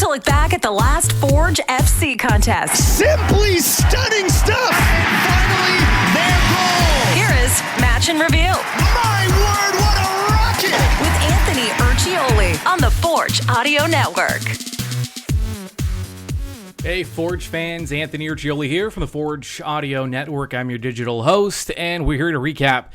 to look back at the last Forge FC contest. Simply stunning stuff! And finally, their goal! Here is Match and Review. My word, what a rocket! With Anthony Urciuoli on the Forge Audio Network. Hey, Forge fans, Anthony Urciuoli here from the Forge Audio Network. I'm your digital host, and we're here to recap,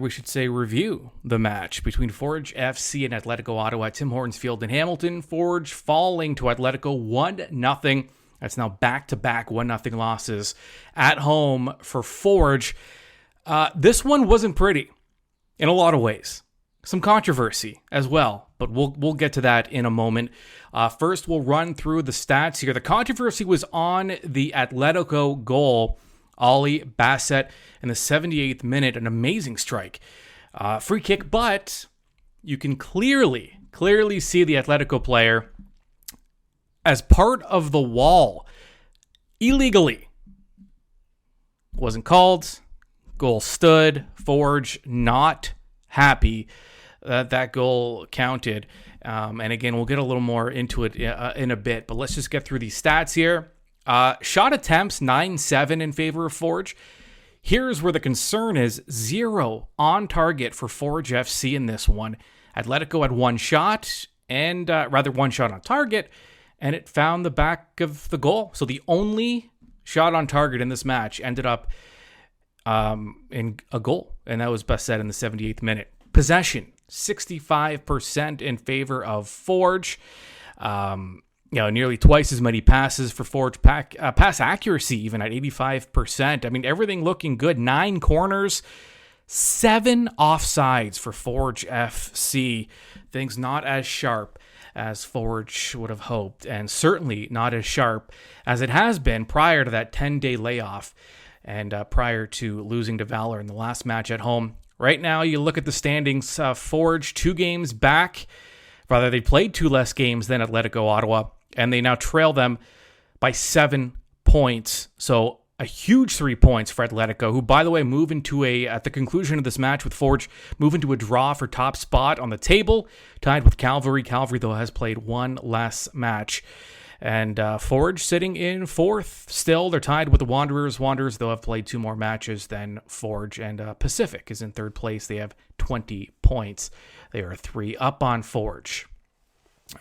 we should say review, the match between Forge FC and Atletico Ottawa at Tim Hortons Field in Hamilton. Forge falling to Atletico 1-0. That's now back-to-back 1-0 losses at home for Forge. This one wasn't pretty in a lot of ways. Some controversy as well, but we'll get to that in a moment. First, we'll run through the stats here. The controversy was on the Atletico goal. Ali Bassett in the 78th minute, an amazing strike. Free kick, but you can clearly see the Atletico player as part of the wall illegally. Wasn't called. Goal stood. Forge not happy that goal counted. And again, we'll get a little more into it in a bit, but let's just get through these stats here. Shot attempts, 9-7 in favor of Forge. Here's where the concern is: 0 on target for Forge FC in this one. Atletico had one shot on target, and it found the back of the goal. So the only shot on target in this match ended up in a goal, and that was best said in the 78th minute. Possession, 65% in favor of Forge. Nearly twice as many passes for Forge. Pass accuracy even at 85%. I mean, everything looking good. 9 corners, 7 offsides for Forge FC. Things not as sharp as Forge would have hoped, and certainly not as sharp as it has been prior to that 10-day layoff and prior to losing to Valor in the last match at home. Right now, you look at the standings, Forge 2 games back. Rather, they played 2 less games than Atletico Ottawa, and they now trail them by 7 points. So a huge 3 points for Atletico, who, by the way, at the conclusion of this match with Forge, move into a draw for top spot on the table, tied with Calvary. Calvary, though, has played 1 less match. And Forge sitting in 4th still. They're tied with the Wanderers. Wanderers, though, have played 2 more matches than Forge. And Pacific is in 3rd place. They have 20 points. They are 3 up on Forge.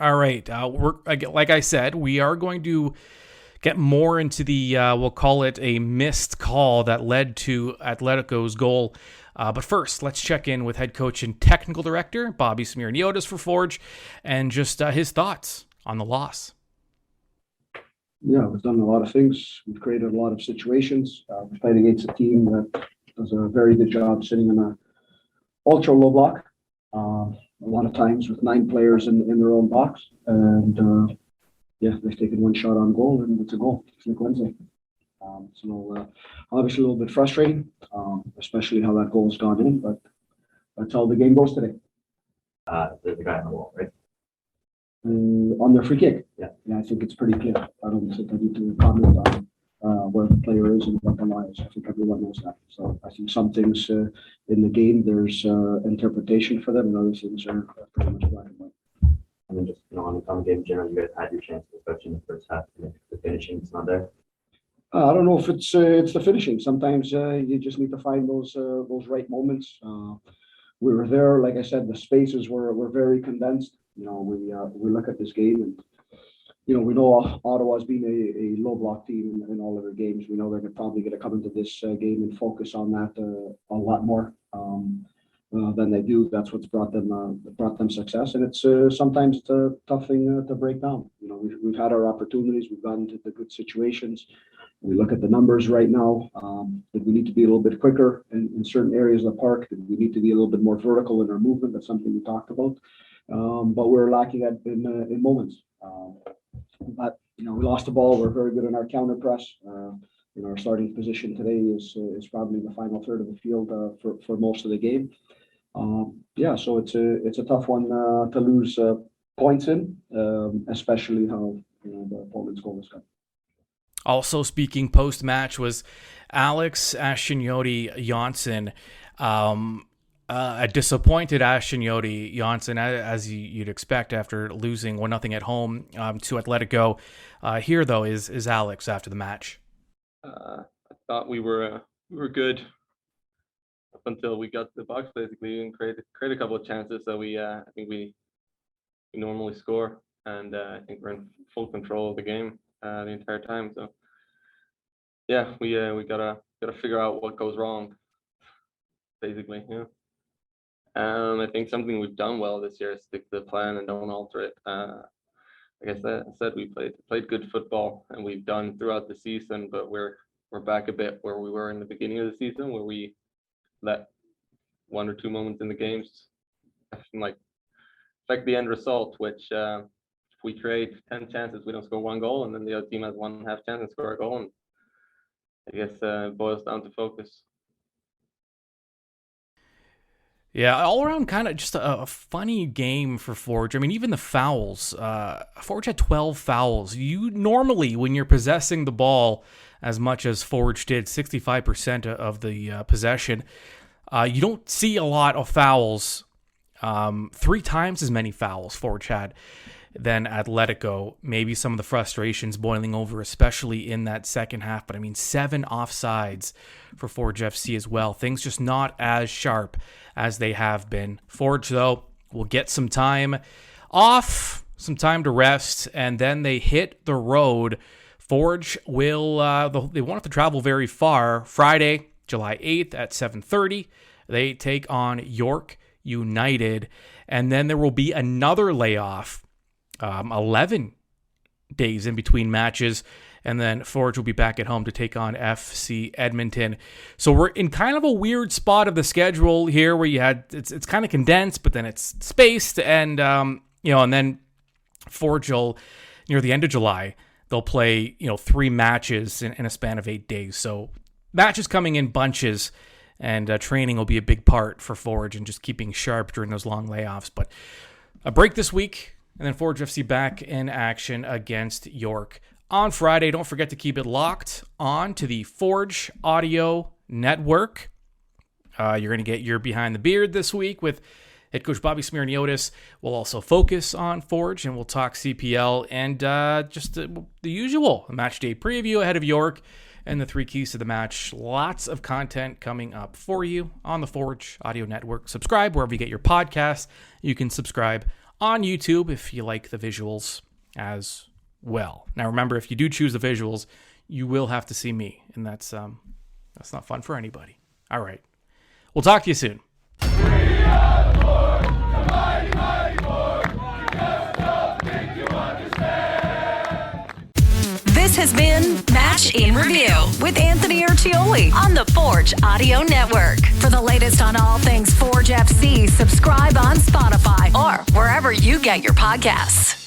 All right. Like I said, we are going to get more into the, we'll call it a missed call that led to Atletico's goal. But first, let's check in with head coach and technical director Bobby Smyrniotis for Forge and just his thoughts on the loss. Yeah, we've done a lot of things. We've created a lot of situations. We've played against a team that does a very good job sitting in an ultra low block. A lot of times with 9 players in their own box. And they've taken 1 shot on goal, and it's a goal. It's like Wednesday. Obviously a little bit frustrating, especially how that goal's gone in, but that's how the game goes today. The guy on the wall, right? On their free kick. Yeah, I think it's pretty clear. I don't think I need to comment on where the player is and what the line is. I think everyone knows that. So I think some things in the game, there's interpretation for them, and other things are pretty much black and white. And then just on the game in general, you guys had your chances, especially in the first half. The finishing is not there. I don't know if it's the finishing. Sometimes you just need to find those right moments. We were there, like I said, the spaces were very condensed. We look at this game, and we know Ottawa's been a low block team in all of their games. We know they're probably going to come into this game and focus on that a lot more than they do. That's what's brought them success, and it's sometimes it's a tough thing to break down. We've had our opportunities. We've gotten into the good situations. We look at the numbers right now. Did we need to be a little bit quicker in certain areas of the park? Did we need to be a little bit more vertical in our movement? That's something we talked about. But we're lacking in moments. But we lost the ball. We're very good in our counter press. Our starting position today is probably the final third of the field for most of the game. So it's a tough one to lose points in, especially how the opponent's goal is gone. Also speaking post-match was Alex Urciuoli Janssen. A disappointed Urciuoli, Janssen, as you'd expect after losing 1-0 at home to Atletico. Here, though, is Alex after the match. I thought we were good up until we got to the box, basically, and created a couple of chances that I think we normally score, and I think we're in full control of the game the entire time. So yeah, we gotta figure out what goes wrong, basically. Yeah. I think something we've done well this year is stick to the plan and don't alter it. Like I said, we played good football, and we've done throughout the season, but we're back a bit where we were in the beginning of the season, where we let 1 or 2 moments in the games like affect the end result, which if we create 10 chances, we don't score 1 goal, and then the other team has 1.5 chance and score a goal, and I guess it boils down to focus. Yeah, all around kind of just a funny game for Forge. I mean, even the fouls. Forge had 12 fouls. You normally, when you're possessing the ball as much as Forge did, 65% of the possession, you don't see a lot of fouls. 3 times as many fouls Forge had than Atletico. Maybe some of the frustrations boiling over, especially in that second half. But I mean, 7 offsides for Forge FC as well. Things just not as sharp as they have been. Forge, though, will get some time off, some time to rest, and then they hit the road. Forge will, they won't have to travel very far. Friday, July 8th at 7:30, they take on York United, and then there will be another layoff, 11 days in between matches, and then Forge will be back at home to take on FC Edmonton. So we're in kind of a weird spot of the schedule here, where you had it's kind of condensed, but then it's spaced, and and then Forge will, near the end of July, they'll play 3 matches in a span of 8 days. So matches coming in bunches, and training will be a big part for Forge and just keeping sharp during those long layoffs. But a break this week, and then Forge FC back in action against York on Friday. Don't forget to keep it locked on to the Forge Audio Network. You're going to get your Behind the Beard this week with head coach Bobby Smyrniotis. We'll also focus on Forge, and we'll talk CPL and just the usual match day preview ahead of York and the 3 keys to the match. Lots of content coming up for you on the Forge Audio Network. Subscribe wherever you get your podcasts. You can subscribe on YouTube if you like the visuals as well. Now remember, if you do choose the visuals, you will have to see me, and that's not fun for anybody. All right. We'll talk to you soon. This has been Match in Review with Anthony Urciuoli on the Forge Audio Network. For the latest on all things Forge FC, subscribe on Spotify or wherever you get your podcasts.